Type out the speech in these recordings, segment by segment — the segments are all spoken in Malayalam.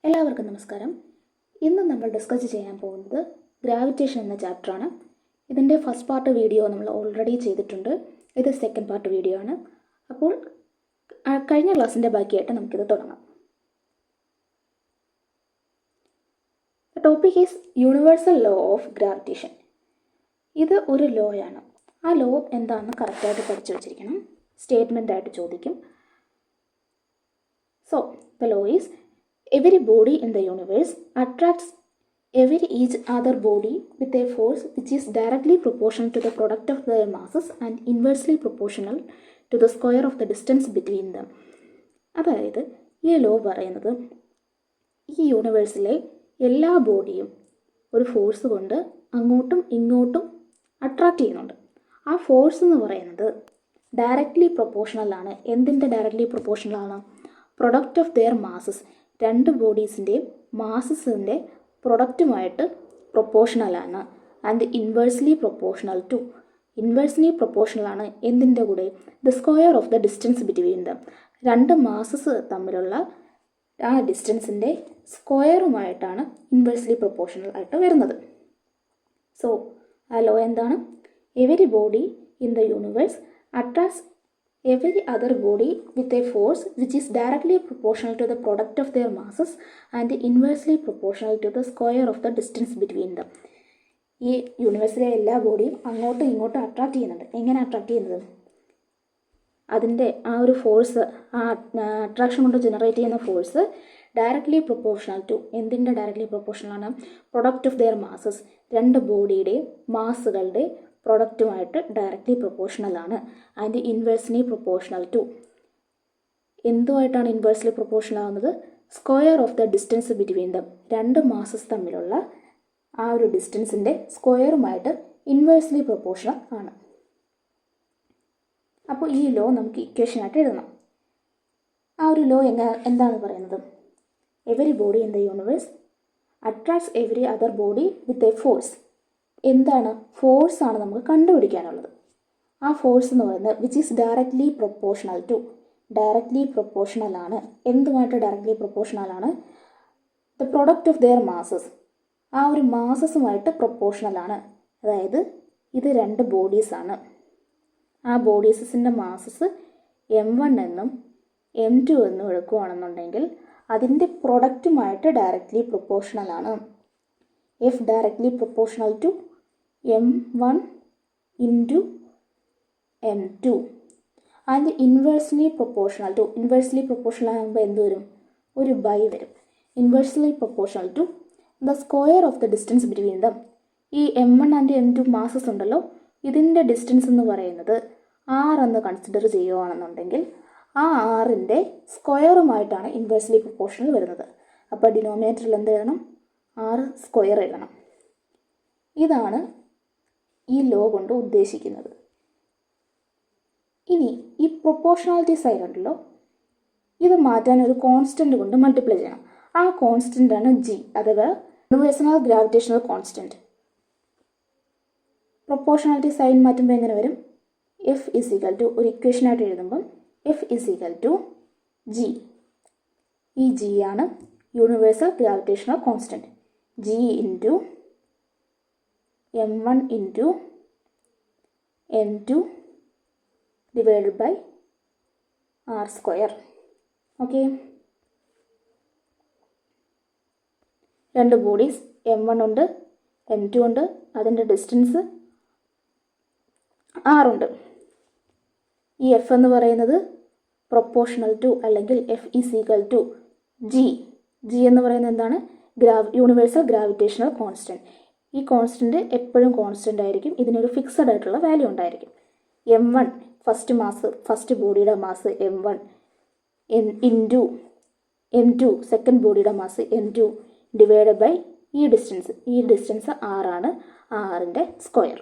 എല്ലാവർക്കും നമസ്കാരം. ഇന്ന് നമ്മൾ ഡിസ്കസ് ചെയ്യാൻ പോകുന്നത് ഗ്രാവിറ്റേഷൻ എന്ന ചാപ്റ്ററാണ്. ഇതിൻ്റെ ഫസ്റ്റ് പാർട്ട് വീഡിയോ നമ്മൾ ഓൾറെഡി ചെയ്തിട്ടുണ്ട്. ഇത് സെക്കൻഡ് പാർട്ട് വീഡിയോ ആണ്. അപ്പോൾ കഴിഞ്ഞ ക്ലാസ്സിൻ്റെ ബാക്കിയായിട്ട് നമുക്കിത് തുടങ്ങാം. The topic is universal law of gravitation. ഇത് ഒരു ലോ ആണ്. ആ ലോ എന്താണെന്ന് കറക്റ്റായിട്ട് പഠിച്ചു വച്ചിരിക്കണം. സ്റ്റേറ്റ്മെൻ്റ് ആയിട്ട് ചോദിക്കും. So the law is every body in the universe attracts each other body with a force which is directly proportional to the product of their masses and inversely proportional to the square of the distance between them. അതായത് ഈ ലോ പറയുന്നത് ഈ യൂണിവേഴ്സിലെ എല്ലാ ബോഡിയും ഒരു ഫോഴ്സ് കൊണ്ട് അങ്ങോട്ടും ഇങ്ങോട്ടും അട്രാക്റ്റ് ചെയ്യുന്നുണ്ട്. ആ ഫോഴ്സ് എന്ന് പറയുന്നത് ഡയറക്റ്റ്ലി പ്രൊപ്പോർഷണൽ ആണ്. എന്തിൻ്റെ ഡയറക്റ്റ്ലി പ്രൊപ്പോർഷണൽ ആണ്? Product of their masses. രണ്ട് ബോഡീസിൻ്റെയും മാസസിൻ്റെ പ്രൊഡക്റ്റുമായിട്ട് പ്രൊപ്പോർഷണലാണ്. ആൻഡ് ഇൻവേഴ്സ്ലി പ്രൊപ്പോർഷണലാണ് എന്തിൻ്റെ കൂടെ? The square of the distance between them. രണ്ട് മാസസ് തമ്മിലുള്ള ആ ഡിസ്റ്റൻസിൻ്റെ സ്ക്വയറുമായിട്ടാണ് ഇൻവേഴ്സ്ലി പ്രൊപ്പോർഷണൽ ആയിട്ട് വരുന്നത്. സോ ആ ലോ എന്താണ്? Every body in the universe attracts every other body with a force which is directly proportional to the product of their masses and inversely proportional to the square of the distance between them. ഈ യൂണിവേഴ്സിലെ എല്ലാ ബോഡിയും അങ്ങോട്ടും ഇങ്ങോട്ടും അട്രാക്റ്റ് ചെയ്യുന്നുണ്ട്. എങ്ങനെ അട്രാക്റ്റ് ചെയ്യുന്നത്? അതിൻ്റെ ആ ഒരു ഫോഴ്സ്, ആ അട്രാക്ഷൻ കൊണ്ട് ജനറേറ്റ് ചെയ്യുന്ന ഫോഴ്സ് ഡയറക്റ്റ്ലി പ്രൊപ്പോർഷണൽ ടു എന്തിൻ്റെ ഡയറക്റ്റ്ലി പ്രൊപ്പോർഷണലാണ്? Product of their masses. രണ്ട് ബോഡിയുടെയും മാസുകളുടെ പ്രൊഡക്റ്റുമായിട്ട് ഡയറക്റ്റ്ലി പ്രൊപ്പോർഷണലാണ്. ആൻഡ് ഇൻവേഴ്സ്ലി പ്രൊപ്പോർഷണൽ ടു എന്തുമായിട്ടാണ് ഇൻവേഴ്സ്ലി പ്രൊപ്പോർഷണൽ ആവുന്നത്? Square of the distance between them. രണ്ട് മാസസ് തമ്മിലുള്ള ആ ഒരു ഡിസ്റ്റൻസിൻ്റെ സ്ക്വയറുമായിട്ട് ഇൻവേഴ്സ്ലി പ്രൊപ്പോർഷണൽ ആണ്. അപ്പോൾ ഈ ലോ നമുക്ക് ഇക്വേഷനായിട്ട് എഴുതണം. ആ ഒരു ലോ എന്താണ് പറയുന്നത്? Every body in the universe attracts every other body with a force. എന്താണ്? ഫോഴ്സാണ് നമുക്ക് കണ്ടുപിടിക്കാനുള്ളത്. ആ ഫോഴ്സ് എന്ന് പറയുന്നത് which is directly proportional to. Directly proportional ആണ്. എന്തുമായിട്ട് ഡയറക്റ്റ്ലി പ്രൊപ്പോർഷണൽ ആണ്? The product of their masses. ആ ഒരു മാസസുമായിട്ട് പ്രൊപ്പോർഷണൽ ആണ്. അതായത് ഇത് രണ്ട് ബോഡീസാണ്. ആ ബോഡീസിൻ്റെ മാസസ് m1 എന്നും m2 എന്നും എടുക്കുകയാണെന്നുണ്ടെങ്കിൽ അതിൻ്റെ പ്രൊഡക്റ്റുമായിട്ട് ഡയറക്റ്റ്ലി പ്രൊപ്പോർഷണൽ ആണ്. F directly proportional to m1 into m2 and inversely proportional to. Inversely proportional ആകുമ്പോൾ എന്ത് വരും? ഒരു ബൈ വരും. Inversely proportional to the square of the distance between them. ഈ m1 ആൻഡ് m2 മാസസ് ഉണ്ടല്ലോ, ഇതിൻ്റെ ഡിസ്റ്റൻസ് എന്ന് പറയുന്നത് r എന്ന് കൺസിഡർ ചെയ്യുകയാണെന്നുണ്ടെങ്കിൽ ആ ആറിൻ്റെ സ്ക്വയറുമായിട്ടാണ് ഇൻവേഴ്സ്ലി പ്രൊപ്പോർഷണൽ വരുന്നത്. അപ്പോൾ ഡിനോമിനേറ്ററിൽ എന്ത് എഴുതണം? r സ്ക്വയർ എഴുതണം. ഇതാണ് ഈ ലോ കൊണ്ട് ഉദ്ദേശിക്കുന്നത്. ഇനി ഈ പ്രൊപ്പോർഷണാലിറ്റി സൈൻ ഉണ്ടല്ലോ, ഇത് മാറ്റാൻ ഒരു കോൺസ്റ്റന്റ് കൊണ്ട് മൾട്ടിപ്ലൈ ചെയ്യണം. ആ കോൺസ്റ്റന്റ് ആണ് g, അഥവാ universal gravitational constant. Proportionality sign മാറ്റുമ്പോൾ എങ്ങനെ വരും? എഫ് ഇസ് ഈക്വൽ ടു, ഒരു ഇക്വേഷനായിട്ട് എഴുതുമ്പം F is equal to g. ഈ g ആണ് universal gravitational constant. g into m1 into m2 divided by r square. Okay, രണ്ട് ബോഡീസ് m1 ഉണ്ട്, m2 ഉണ്ട്, അതിൻ്റെ ഡിസ്റ്റൻസ് r ഉണ്ട്. ഈ എഫ് എന്ന് പറയുന്നത് പ്രൊപ്പോർഷണൽ ടു അല്ലെങ്കിൽ F is equal to g. എന്ന് പറയുന്നത് എന്താണ്? Universal gravitational constant. ഈ കോൺസ്റ്റന്റ് എപ്പോഴും കോൺസ്റ്റന്റ് ആയിരിക്കും. ഇതിനൊരു ഫിക്സഡ് ആയിട്ടുള്ള വാല്യൂ ഉണ്ടായിരിക്കും. m1 ഫസ്റ്റ് ബോഡിയുടെ mass m1 into m2 second ബോഡിയുടെ മാസ് m2 ഡിവൈഡ് ബൈ ഈ ഡിസ്റ്റൻസ് r ആണ്. ആറിൻ്റെ square.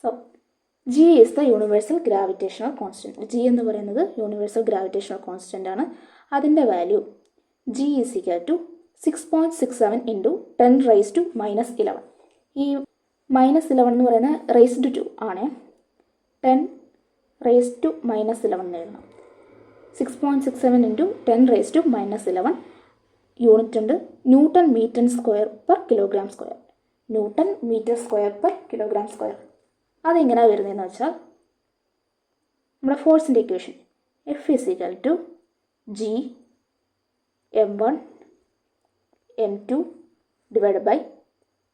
So g is the universal gravitational constant. g എന്ന് പറയുന്നത് യൂണിവേഴ്സൽ ഗ്രാവിറ്റേഷണൽ കോൺസ്റ്റന്റ് ആണ്. അതിൻ്റെ value g is equal to 6.67 into 10⁻⁻11. ഈ -11 എന്ന് പറയുന്നത് റേസ്ഡ് ടു ആണ്. 10⁻⁻11 എഴുതണം. 6.67 ഇൻറ്റു 10⁻⁻11 യൂണിറ്റ് ഉണ്ട്. Newton metre square per kilogram square. Newton metre square per kilogram square. അതെങ്ങനെയാണ് വരുന്നതെന്ന് വെച്ചാൽ നമ്മുടെ ഫോഴ്സിൻ്റെ equation F = G m1 m2 /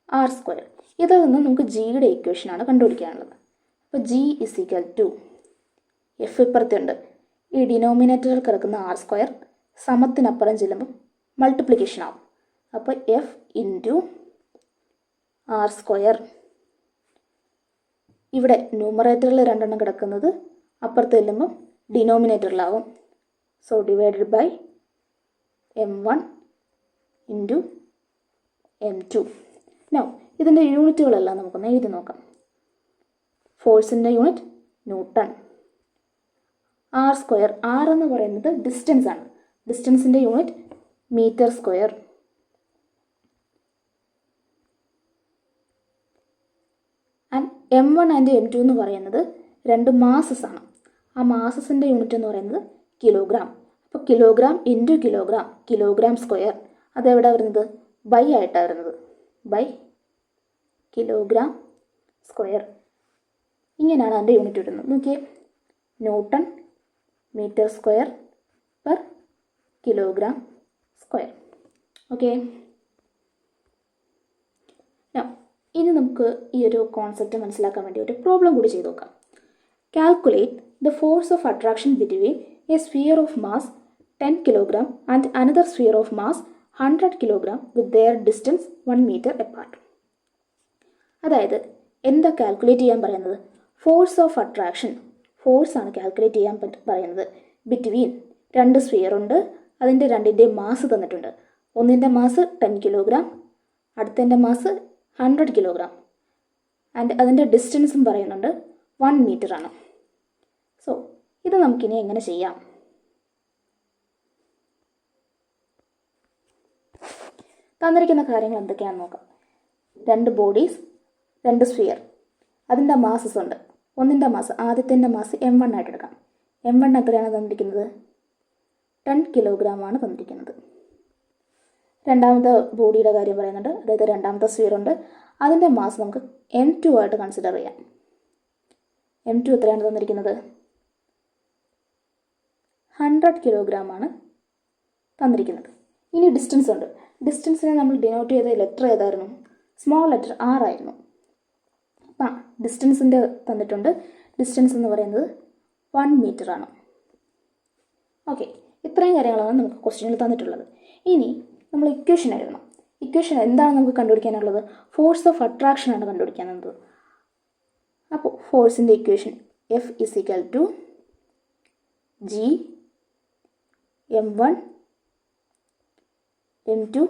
r². ഇതിൽ നിന്ന് നമുക്ക് ജിയുടെ ഇക്വേഷനാണ് കണ്ടുപിടിക്കാനുള്ളത്. അപ്പോൾ G = F ഇപ്പുറത്തുണ്ട്, ഈ ഡിനോമിനേറ്ററിൽ കിടക്കുന്ന r² സമത്തിനപ്പുറം ചെല്ലുമ്പോൾ മൾട്ടിപ്ലിക്കേഷൻ ആവും. അപ്പോൾ F × r². ഇവിടെ ന്യൂമറേറ്ററിൽ 2 കിടക്കുന്നത് അപ്പുറത്ത് ചെല്ലുമ്പോൾ ഡിനോമിനേറ്ററിലാവും. So divided by m1 × m2. Now ഇതിൻ്റെ യൂണിറ്റുകളെല്ലാം നമുക്കൊന്ന് എഴുതി നോക്കാം. ഫോഴ്സിൻ്റെ യൂണിറ്റ് ന്യൂട്ടൺ. r², r എന്ന് പറയുന്നത് ഡിസ്റ്റൻസ് ആണ്. ഡിസ്റ്റൻസിൻ്റെ unit metre square. And m1 and m2 എന്ന് പറയുന്നത് 2 മാസസ് ആണ്. ആ മാസസിൻ്റെ യൂണിറ്റ് എന്ന് പറയുന്നത് കിലോഗ്രാം. അപ്പോൾ kilogram into kilogram, kilogram square. അതെവിടെ വരുന്നത്? ബൈ ആയിട്ടാണ് വരുന്നത്. By kilogram square. ഇങ്ങനെയാണ് അതിൻ്റെ യൂണിറ്റ് വരുന്നത്. നോക്കിയേ, newton metre square per kilogram square. Okay, ഇനി നമുക്ക് ഈ ഒരു കോൺസെപ്റ്റ് മനസ്സിലാക്കാൻ വേണ്ടി ഒരു പ്രോബ്ലം കൂടി ചെയ്ത് നോക്കാം. Calculate the force of attraction between a sphere of mass 10 kilogram and another sphere of mass 100 kilogram with their distance 1 metre apart. അതായത് എന്താ കാൽക്കുലേറ്റ് ചെയ്യാൻ പറയുന്നത്? ഫോഴ്സ് ഓഫ് അട്രാക്ഷൻ, ഫോഴ്സാണ് കാൽക്കുലേറ്റ് ചെയ്യാൻ പറയുന്നത്. ബിറ്റ്വീൻ 2 സ്ഫിയർ ഉണ്ട്, അതിൻ്റെ 2ൻ്റെ മാസ് തന്നിട്ടുണ്ട്. ഒന്നിൻ്റെ മാസ് 10 കിലോഗ്രാം, അടുത്തതിൻ്റെ മാസ് 100 കിലോഗ്രാം, ആൻഡ് അതിൻ്റെ ഡിസ്റ്റൻസും പറയുന്നുണ്ട് 1 മീറ്റർ ആണ്. സോ ഇത് നമുക്കിനി എങ്ങനെ ചെയ്യാം? തന്നിരിക്കുന്ന കാര്യങ്ങൾ എന്തൊക്കെയാണെന്ന് നോക്കാം. 2 ബോഡീസ്, 2 സ്ഫിയർ, അതിൻ്റെ മാസസ് ഉണ്ട്. ഒന്നിൻ്റെ മാസ്, ആദ്യത്തിൻ്റെ മാസ് m1 ആയിട്ട് എടുക്കാം. m1 എത്രയാണ് തന്നിരിക്കുന്നത്? 10 കിലോഗ്രാം ആണ് തന്നിരിക്കുന്നത്. രണ്ടാമത്തെ ബോഡിയുടെ കാര്യം പറയുന്നുണ്ട്, അതായത് രണ്ടാമത്തെ സ്ഫിയർ ഉണ്ട്, അതിൻ്റെ മാസ് നമുക്ക് m2 ആയിട്ട് കൺസിഡർ ചെയ്യാം. m2 എത്രയാണ് തന്നിരിക്കുന്നത്? 100 കിലോഗ്രാം ആണ് തന്നിരിക്കുന്നത്. ഇനി ഡിസ്റ്റൻസ് ഉണ്ട്. ഡിസ്റ്റൻസിനെ നമ്മൾ ഡിനോട്ട് ചെയ്ത ലെറ്റർ ഏതായിരുന്നു? സ്മോൾ ലെറ്റർ r ആയിരുന്നു. അപ്പം ഡിസ്റ്റൻസിൻ്റെ തന്നിട്ടുണ്ട്. ഡിസ്റ്റൻസ് എന്ന് പറയുന്നത് 1 മീറ്റർ ആണ്. ഓക്കെ, ഇത്രയും കാര്യങ്ങളാണ് നമുക്ക് ക്വസ്റ്റ്യനിൽ തന്നിട്ടുള്ളത്. ഇനി നമ്മൾ ഇക്വേഷൻ എഴുതണം. ഇക്വേഷൻ എന്താണ് നമുക്ക് കണ്ടുപിടിക്കാനുള്ളത്? ഫോഴ്സ് ഓഫ് അട്രാക്ഷൻ ആണ് കണ്ടുപിടിക്കാനുള്ളത്. അപ്പോൾ ഫോഴ്സിൻ്റെ equation F = G m1 m2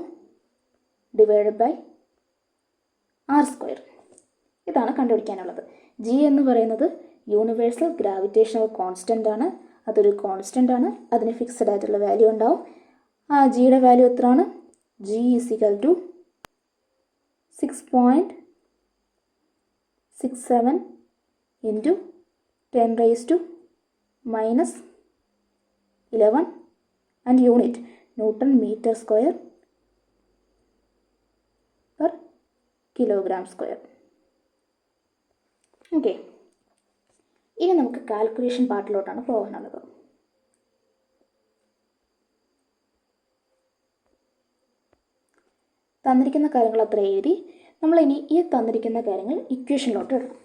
/ r². ഇതാണ് കണ്ടുപിടിക്കാനുള്ളത്. G എന്ന് പറയുന്നത് യൂണിവേഴ്സൽ ഗ്രാവിറ്റേഷണൽ കോൺസ്റ്റൻ്റ് ആണ്. അതൊരു കോൺസ്റ്റൻ്റ് ആണ്, അതിന് ഫിക്സഡ് ആയിട്ടുള്ള വാല്യൂ ഉണ്ടാവും. ആ ജിയുടെ വാല്യൂ എത്രയാണ്? G = 6.67 into 10⁻⁻11 and unit newton metre square per kilogram square. Okay, ഇനി നമുക്ക് കാൽക്കുലേഷൻ പാർട്ടിലോട്ടാണ് പോകാനുള്ളത്. തന്നിരിക്കുന്ന കാര്യങ്ങൾ അത്ര എഴുതി നമ്മളിനി ഈ തന്നിരിക്കുന്ന കാര്യങ്ങൾ ഇക്വേഷനിലോട്ട് ഇടണം.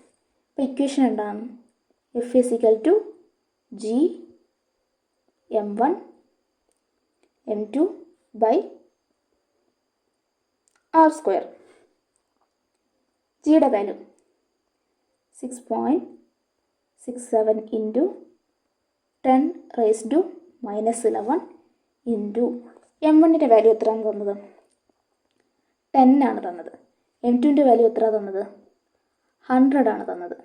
അപ്പോൾ ഇക്വേഷൻ എന്താണ്? F = G m1 m2 / r². ജിയുടെ വാല്യൂ 6.67 ഇൻറ്റു 10⁻⁻11 ഇൻറ്റു m1ൻ്റെ വാല്യൂ എത്രയാണ് തന്നത്? 10 ആണ് തന്നത്. m2ൻ്റെ വാല്യൂ എത്ര തന്നത്? 100 ആണ് തന്നത്.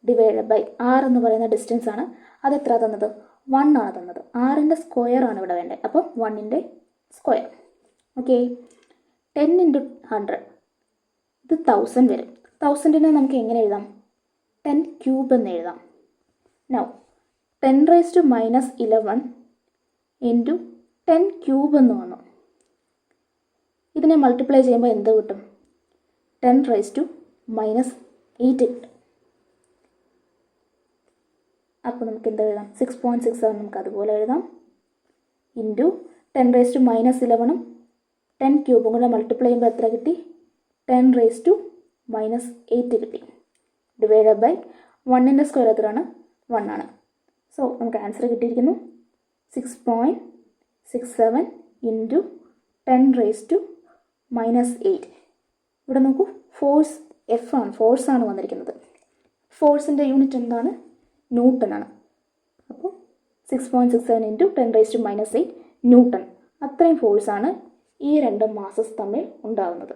ഡിവൈഡ് ബൈ r എന്ന് പറയുന്ന ഡിസ്റ്റൻസ് ആണ്. അതെത്ര തന്നത്? 1 ആണ് തന്നത്. r-ൻ്റെ സ്ക്വയർ ആണ് ഇവിടെ വേണ്ടത്. അപ്പോൾ 1ൻ്റെ സ്ക്വയർ. ഓക്കെ, 10 × 100 ഇത് 1000 വരും. 1000നെ നമുക്ക് എങ്ങനെ എഴുതാം? 10³ എന്ന് എഴുതാം. നൗ 10⁻11 ഇൻറ്റു 10 ക്യൂബ് എന്ന് വന്നു. ഇതിനെ മൾട്ടിപ്ലൈ ചെയ്യുമ്പോൾ എന്ത് കിട്ടും? 10⁻8 കിട്ടും. അപ്പോൾ നമുക്ക് എന്താ എഴുതാം? 6.67 നമുക്ക് അതുപോലെ എഴുതാം. ഇൻറ്റു 10⁻11 10 ക്യൂബും കൂടെ മൾട്ടിപ്ലൈ ചെയ്യുമ്പോൾ എത്ര കിട്ടി? 10⁻8 കിട്ടി. ഡിവൈഡഡ് ബൈ 1ൻ്റെ സ്ക്വയർ എത്രയാണ്? 1 ആണ്. സോ നമുക്ക് ആൻസർ കിട്ടിയിരിക്കുന്നു 6.67 ഇൻറ്റു 10⁻8. ഇവിടെ നോക്കൂ, ഫോഴ്സ് എഫ് ആണ്, ഫോഴ്സാണ് വന്നിരിക്കുന്നത്. ഫോഴ്സിൻ്റെ യൂണിറ്റ് എന്താണ്? ന്യൂട്ടൺ ആണ്. അപ്പോൾ 6.67 ഇൻറ്റു 10⁻8 ന്യൂട്ടൺ. അത്രയും ഫോഴ്സാണ് ഈ രണ്ട് മാസസ് തമ്മിൽ ഉണ്ടാകുന്നത്.